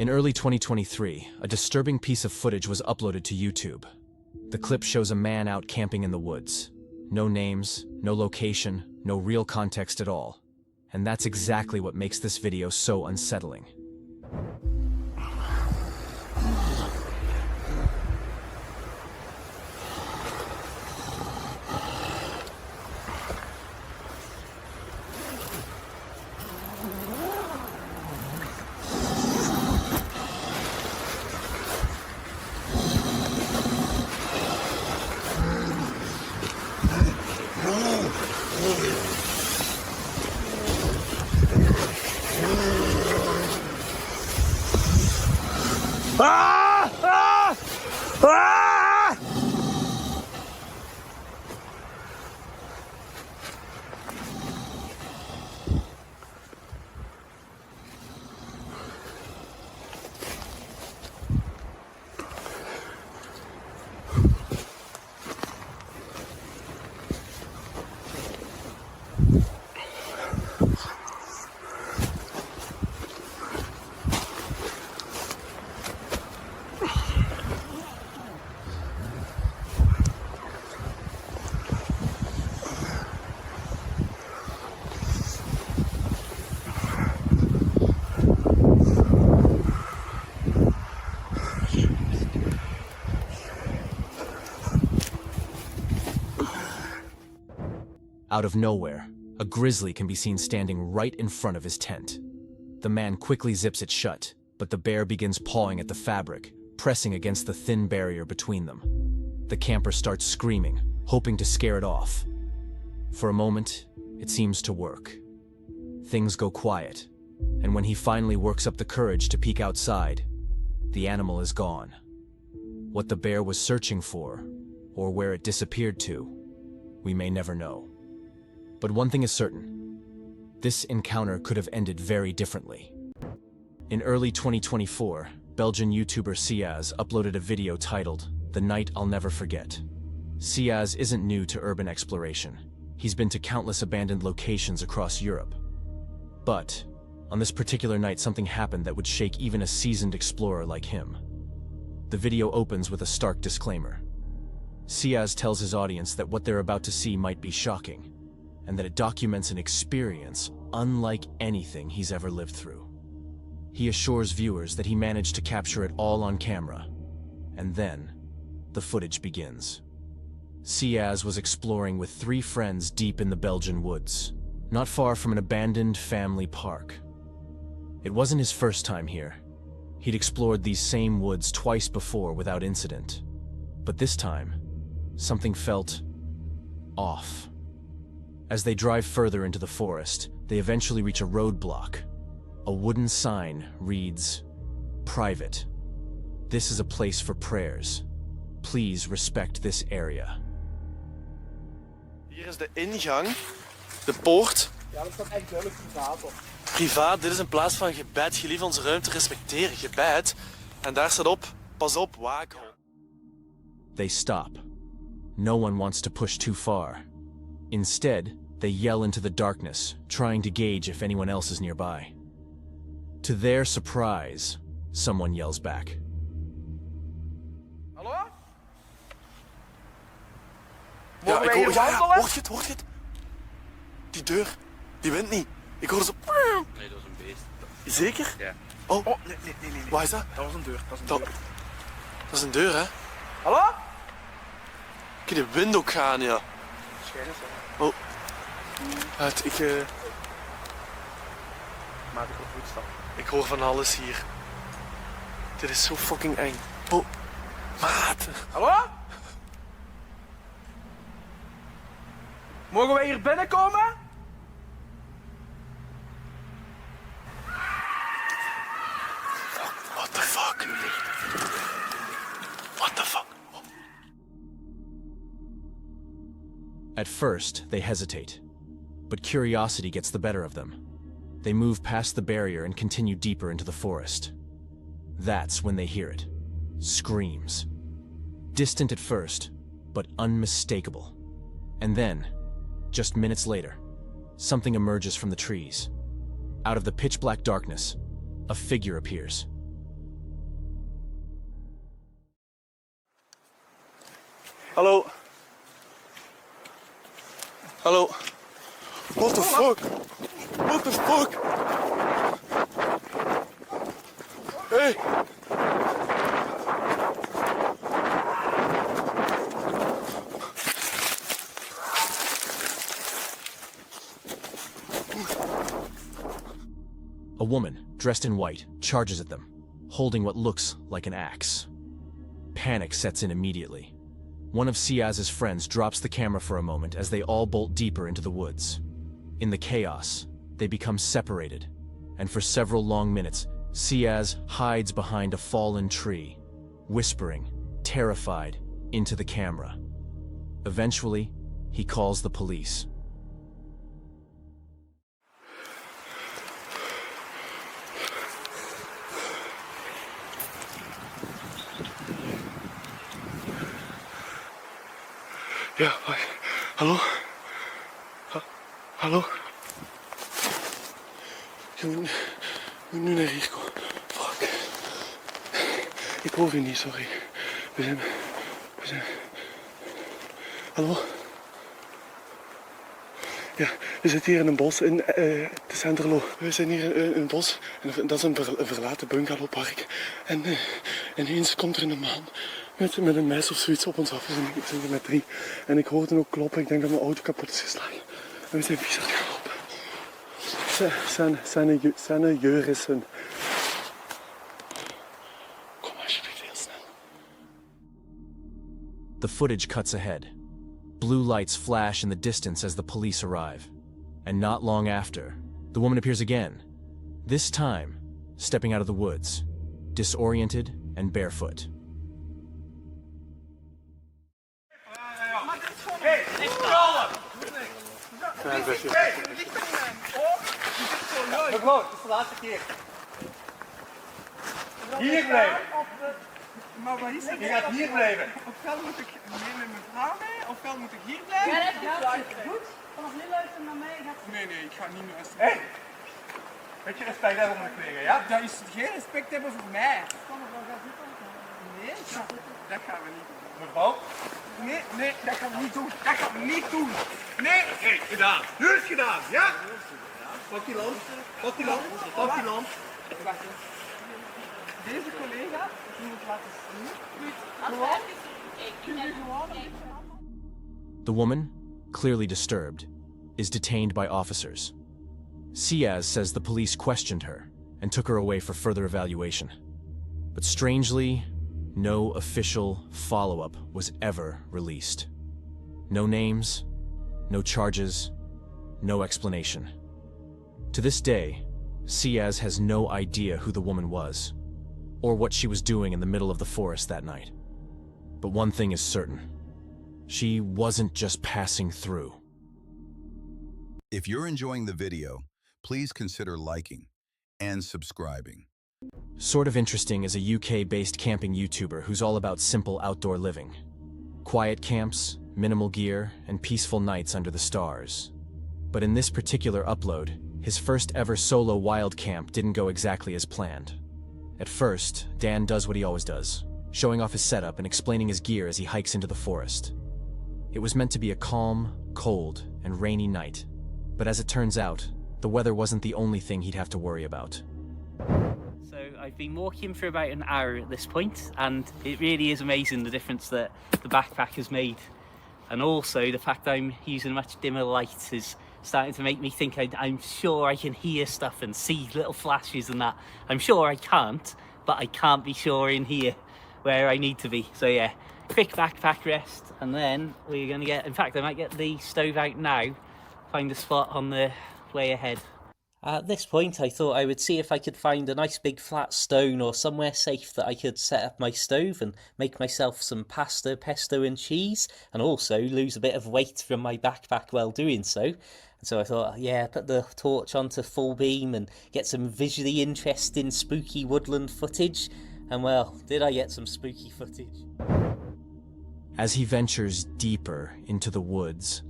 In early 2023, a disturbing piece of footage was uploaded to YouTube. The clip shows a man out camping in the woods. No names, no location, no real context at all. And that's exactly what makes this video so unsettling. Ah! Ah! Ah! Out of nowhere, a grizzly can be seen standing right in front of his tent. The man quickly zips it shut, but the bear begins pawing at the fabric, pressing against the thin barrier between them. The camper starts screaming, hoping to scare it off. For a moment, it seems to work. Things go quiet, and when he finally works up the courage to peek outside, the animal is gone. What the bear was searching for, or where it disappeared to, we may never know. But one thing is certain, this encounter could have ended very differently. In early 2024, Belgian YouTuber Siaz uploaded a video titled, "The Night I'll Never Forget." Siaz isn't new to urban exploration. He's been to countless abandoned locations across Europe. But, on this particular night something happened that would shake even a seasoned explorer like him. The video opens with a stark disclaimer. Siaz tells his audience that what they're about to see might be shocking, and that it documents an experience unlike anything he's ever lived through. He assures viewers that he managed to capture it all on camera, and then the footage begins. Siaz was exploring with 3 friends deep in the Belgian woods, not far from an abandoned family park. It wasn't his first time here. He'd explored these same woods twice before without incident. But this time, something felt off. As they drive further into the forest, they eventually reach a roadblock. A wooden sign reads, "Private. This is a place for prayers. Please respect this area." Hier is de ingang, de poort. Ja, dat staat echt duidelijk privaat op. Privaat, dit is een plaats van gebed. Gelief onze ruimte respecteren, gebed. En daar staat op, pas op, waakhond. They stop. No one wants to push too far. Instead, they yell into the darkness, trying to gauge if anyone else is nearby. To their surprise, someone yells back. Hallo? Ja, Mogen wij hier wandelen? Hoort je het? Die deur, die wint niet. Ik hoor zo... Nee, dat was een beest. Zeker? Ja. Oh, Oh, nee. waar is dat? Dat was een deur, dat is een Dat, deur. dat is een deur, hè? Hallo? Ik de wind ook gaan, ja. Schijnen ze. Oh. Maak ik op voetstap. Ik hoor van alles hier. Dit is zo fucking eng. Oh, maat. Hallo? Mogen wij hier binnenkomen? What the fuck? What the fuck? At first, they hesitate, but curiosity gets the better of them. They move past the barrier and continue deeper into the forest. That's when they hear it. Screams. Distant at first, but unmistakable. And then, just minutes later, something emerges from the trees. Out of the pitch-black darkness, a figure appears. Hallo. Hallo. What the fuck? What the fuck? Hey. A woman, dressed in white, charges at them, holding what looks like an axe. Panic sets in immediately. One of Siaz's friends drops the camera for a moment as they all bolt deeper into the woods. In the chaos, they become separated, and for several long minutes, Siaz hides behind a fallen tree, whispering, terrified, into the camera. Eventually, he calls the police. Ja, hallo? Hallo? Je moet nu naar hier komen. Fuck. Ik hoor u niet, sorry. We zijn... Hallo? Ja, we zitten hier in een bos in de Centerlo. We zijn hier in een bos. En dat is een verlaten bungalowpark. En ineens komt er een man met een mes of zoiets op ons af. We zijn er met 3. En ik hoorde ook kloppen. Ik denk dat mijn auto kapot is geslagen. En we zijn vies aan het gaan lopen. Zijn Jurissen. Kom alsjeblieft heel snel. The footage cuts ahead. Blue lights flash in the distance as the police arrive. And not long after, the woman appears again. This time, stepping out of the woods, disoriented and barefoot. Hey, niet kallen! Hey, ligt er niet aan. Oh, je zit zo leuk. Mevrouw, het is de laatste keer. Hier blijven. Maar wat is het? Je gaat hier blijven. Ofwel moet ik mee met mijn vrouw mee, ofwel moet ik hier blijven. Ja, dat is goed. Vanaf nu luisteren naar mij. Nee, ik ga niet meer luisteren. Hé! Beetje respect hebben voor de kleren, ja? Dat is geen respect hebben voor mij. Nee, dat gaan we niet doen. Mevrouw? Nee, dat gaan we niet doen. Dat gaan we niet doen. Nee! Hé, gedaan. Nu is het gedaan, ja? Pak die lamp. Pak die lamp. Pak die lamp. Wacht eens. Deze collega, die moet laten zien. The woman, clearly disturbed, is detained by officers. Siaz says the police questioned her and took her away for further evaluation. But strangely, no official follow-up was ever released. No names, no charges, no explanation. To this day, Siaz has no idea who the woman was, or what she was doing in the middle of the forest that night. But one thing is certain. She wasn't just passing through. If you're enjoying the video, please consider liking and subscribing. Sort of Interesting is a UK-based camping YouTuber who's all about simple outdoor living. Quiet camps, minimal gear, and peaceful nights under the stars. But in this particular upload, his first ever solo wild camp didn't go exactly as planned. At first, Dan does what he always does, showing off his setup and explaining his gear as he hikes into the forest. It was meant to be a calm, cold, and rainy night, but as it turns out, the weather wasn't the only thing he'd have to worry about. So I've been walking for about an hour at this point, and it really is amazing the difference that the backpack has made. And also the fact that I'm using a much dimmer light is starting to make me think I'm sure I can hear stuff and see little flashes and that. I'm sure I can't, but I can't be sure in here where I need to be. So yeah, quick backpack rest, and then we're gonna get, in fact I might get the stove out now, find a spot on the way ahead. At this point I thought I would see if I could find a nice big flat stone or somewhere safe that I could set up my stove and make myself some pasta, pesto and cheese, and also lose a bit of weight from my backpack while doing so. And so I thought, yeah, put the torch onto full beam and get some visually interesting spooky woodland footage. And well, did I get some spooky footage. As he ventures deeper into the woods,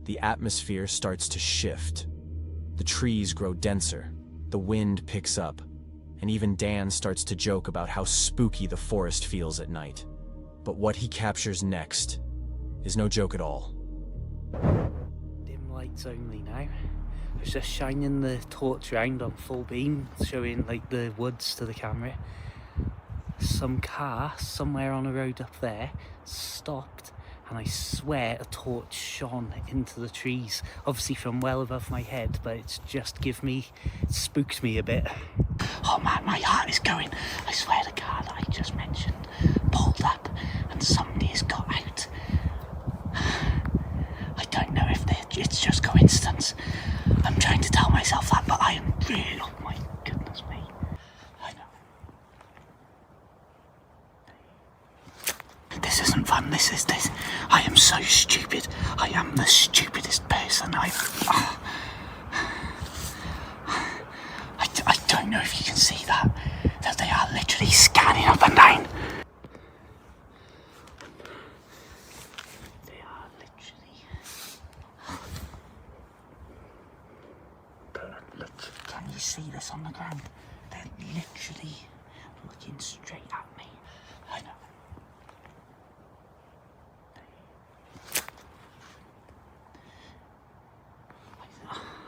the atmosphere starts to shift. The trees grow denser, the wind picks up, and even Dan starts to joke about how spooky the forest feels at night. But what he captures next is no joke at all. Dim lights only now. I was just shining the torch round on full beam, showing like the woods to the camera. Some car somewhere on a road up there stopped, and I swear a torch shone into the trees, obviously from well above my head, but it's just spooked me a bit. Oh man, my heart is going. I swear the car that I just mentioned pulled up and somebody has got out. I don't know if it's just coincidence. I'm trying to tell myself that, but I am really, oh my goodness me. I know. This isn't fun, this. I am so stupid. I am the stupidest person I don't know if you can see that they are literally scanning up and down. They are literally... Can you see this on the ground? They're literally looking straight at me. I know.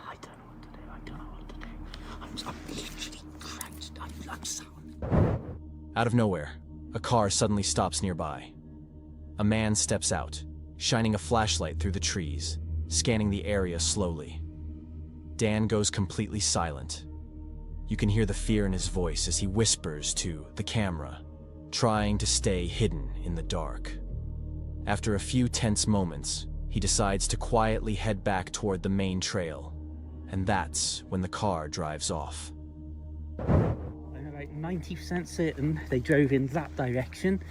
I don't know what to do. I'm literally crouched. I'm sound. Out of nowhere, a car suddenly stops nearby. A man steps out, shining a flashlight through the trees, scanning the area slowly. Dan goes completely silent. You can hear the fear in his voice as he whispers to the camera, trying to stay hidden in the dark. After a few tense moments, he decides to quietly head back toward the main trail, and that's when the car drives off. I'm about 90% certain they drove in that direction.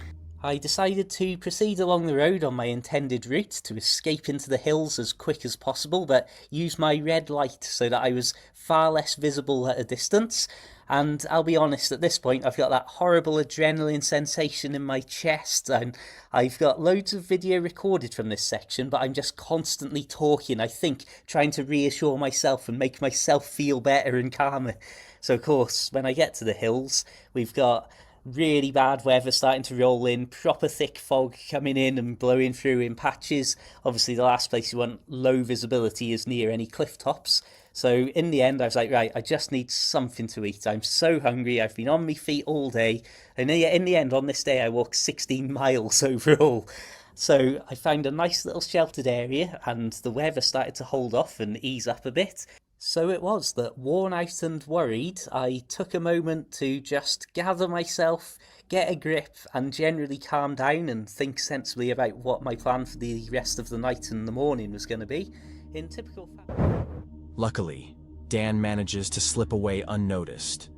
I decided to proceed along the road on my intended route to escape into the hills as quick as possible, but use my red light so that I was far less visible at a distance. And I'll be honest, at this point I've got that horrible adrenaline sensation in my chest, and I've got loads of video recorded from this section, but I'm just constantly talking, I think, trying to reassure myself and make myself feel better and calmer. So of course, when I get to the hills, we've got really bad weather starting to roll in, proper thick fog coming in and blowing through in patches. Obviously the last place you want low visibility is near any cliff tops. So in the end I was like, right, I just need something to eat. I'm so hungry, I've been on my feet all day, and in the end on this day I walked 16 miles overall. So I found a nice little sheltered area and the weather started to hold off and ease up a bit. So it was that, worn out and worried, I took a moment to just gather myself, get a grip, and generally calm down and think sensibly about what my plan for the rest of the night and the morning was going to be. In typical fashion. Luckily, Dan manages to slip away unnoticed,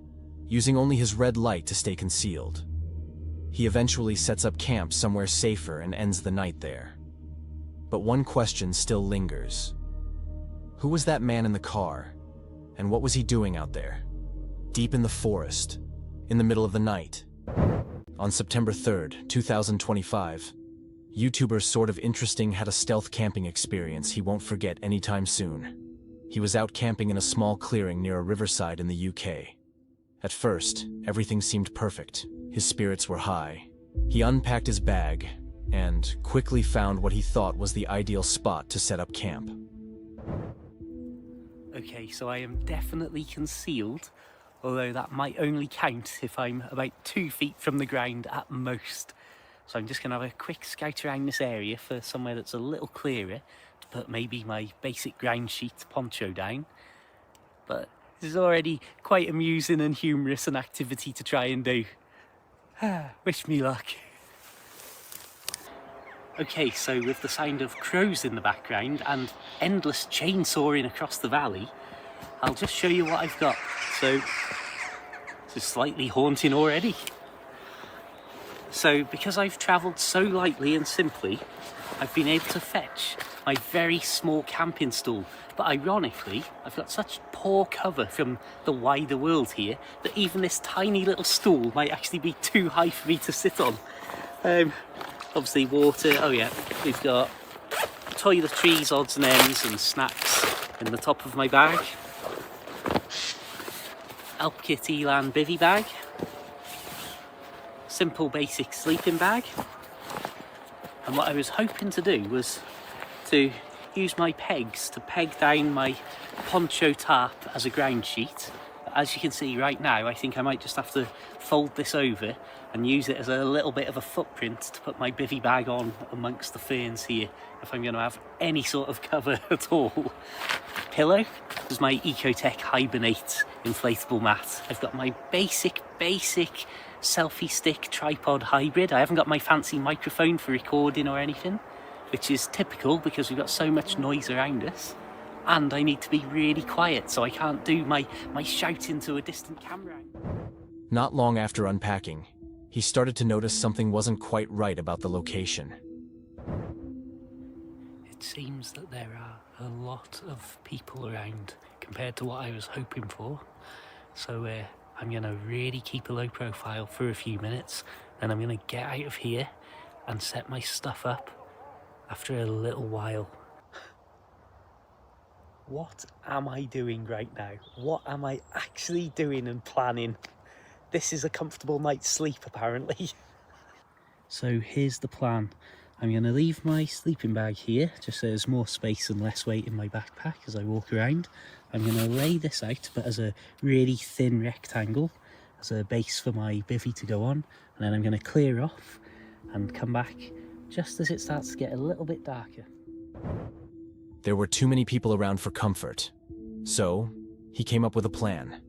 using only his red light to stay concealed. He eventually sets up camp somewhere safer and ends the night there. But one question still lingers. Who was that man in the car, and what was he doing out there, deep in the forest, in the middle of the night? On September 3rd, 2025, YouTuber Sort of Interesting had a stealth camping experience he won't forget anytime soon. He was out camping in a small clearing near a riverside in the UK. At first, everything seemed perfect. His spirits were high. He unpacked his bag and quickly found what he thought was the ideal spot to set up camp. Okay, so I am definitely concealed, although that might only count if I'm about 2 feet from the ground at most. So I'm just going to have a quick scout around this area for somewhere that's a little clearer to put maybe my basic ground sheet poncho down. But this is already quite amusing and humorous an activity to try and do. Wish me luck. Okay, so with the sound of crows in the background and endless chainsawing across the valley, I'll just show you what I've got. So, this is slightly haunting already. So, because I've travelled so lightly and simply, I've been able to fetch my very small camping stool. But ironically, I've got such poor cover from the wider world here that even this tiny little stool might actually be too high for me to sit on. Obviously water, oh yeah, we've got toiletries, odds and ends and snacks in the top of my bag. Elk Kit Elan bivvy bag. Simple basic sleeping bag. And what I was hoping to do was to use my pegs to peg down my poncho tarp as a ground sheet. But as you can see right now, I think I might just have to fold this over and use it as a little bit of a footprint to put my bivvy bag on amongst the ferns here if I'm going to have any sort of cover at all. Pillow is my Ecotech Hibernate inflatable mat. I've got my basic selfie stick tripod hybrid. I haven't got my fancy microphone for recording or anything, which is typical because we've got so much noise around us. And I need to be really quiet, so I can't do my shout into a distant camera. Not long after unpacking, he started to notice something wasn't quite right about the location. It seems that there are a lot of people around compared to what I was hoping for. So I'm going to really keep a low profile for a few minutes, then I'm going to get out of here and set my stuff up after a little while. What am I doing right now? What am I actually doing and planning? This is a comfortable night's sleep, apparently. So here's the plan. I'm going to leave my sleeping bag here, just so there's more space and less weight in my backpack as I walk around. I'm going to lay this out, but as a really thin rectangle, as a base for my bivvy to go on. And then I'm going to clear off and come back just as it starts to get a little bit darker. There were too many people around for comfort. So, he came up with a plan.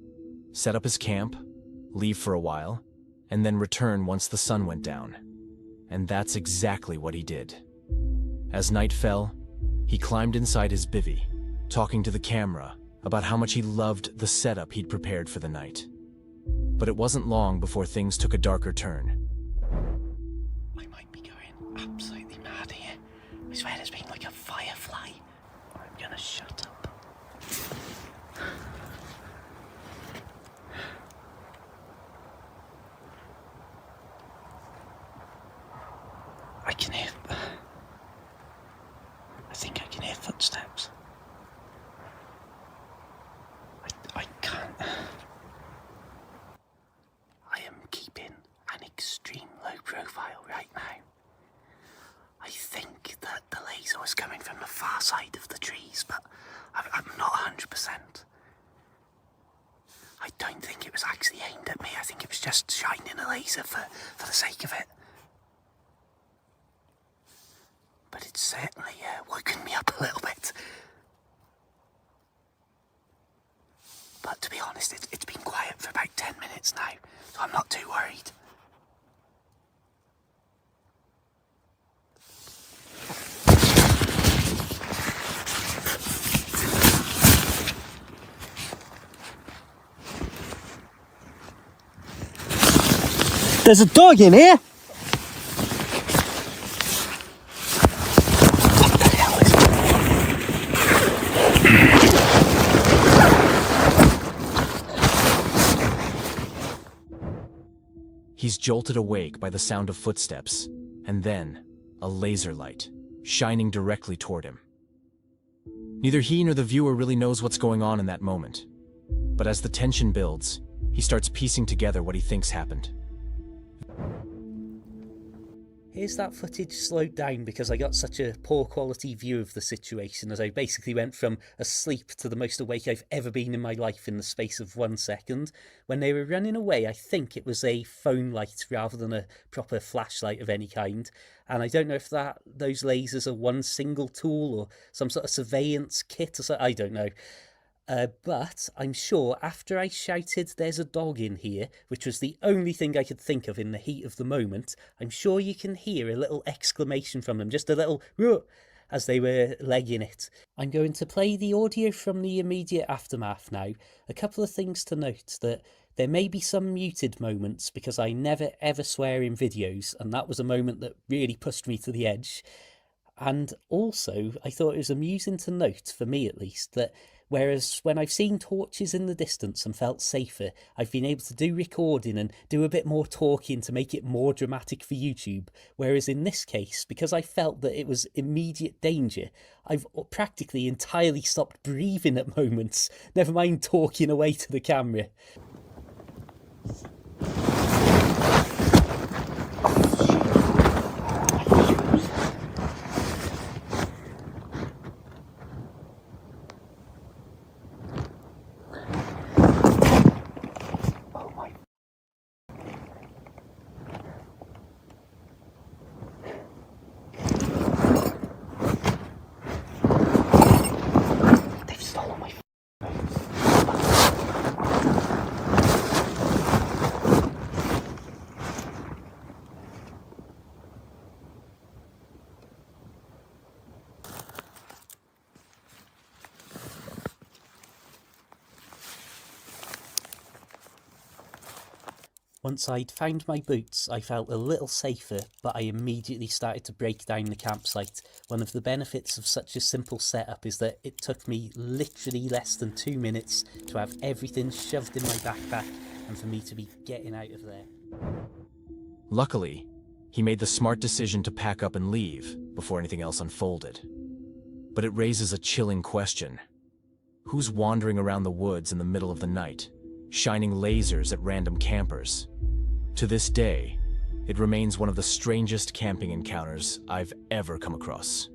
Set up his camp, leave for a while, and then return once the sun went down. And that's exactly what he did. As night fell, he climbed inside his bivvy, talking to the camera about how much he loved the setup he'd prepared for the night. But it wasn't long before things took a darker turn. I might be going absolutely mad here. I swear there's been like a firefly. I'm gonna shut up. I can hear... I think I can hear footsteps. I can't... I am keeping an extreme low profile right now. I think that the laser was coming from the far side of the trees, but I'm not 100%. I don't think it was actually aimed at me. I think it was just shining a laser for the sake of it. But it's certainly woken me up a little bit. But to be honest, it's been quiet for about 10 minutes now, so I'm not too worried. There's a dog in here! He's jolted awake by the sound of footsteps, and then a laser light, shining directly toward him. Neither he nor the viewer really knows what's going on in that moment, but as the tension builds, he starts piecing together what he thinks happened. Here's that footage slowed down because I got such a poor quality view of the situation, as I basically went from asleep to the most awake I've ever been in my life in the space of 1 second. When they were running away, I think it was a phone light rather than a proper flashlight of any kind. And I don't know if those lasers are one single tool or some sort of surveillance kit or something, I don't know. But I'm sure after I shouted, "There's a dog in here," which was the only thing I could think of in the heat of the moment, I'm sure you can hear a little exclamation from them, just a little "Ruh!" as they were legging it. I'm going to play the audio from the immediate aftermath now. A couple of things to note: that there may be some muted moments because I never ever swear in videos, and that was a moment that really pushed me to the edge. And also, I thought it was amusing to note, for me at least, that whereas when I've seen torches in the distance and felt safer, I've been able to do recording and do a bit more talking to make it more dramatic for YouTube. Whereas in this case, because I felt that it was immediate danger, I've practically entirely stopped breathing at moments, never mind talking away to the camera. Once I'd found my boots, I felt a little safer, but I immediately started to break down the campsite. One of the benefits of such a simple setup is that it took me literally less than 2 minutes to have everything shoved in my backpack and for me to be getting out of there. Luckily, he made the smart decision to pack up and leave before anything else unfolded. But it raises a chilling question. Who's wandering around the woods in the middle of the night, shining lasers at random campers? To this day, it remains one of the strangest camping encounters I've ever come across.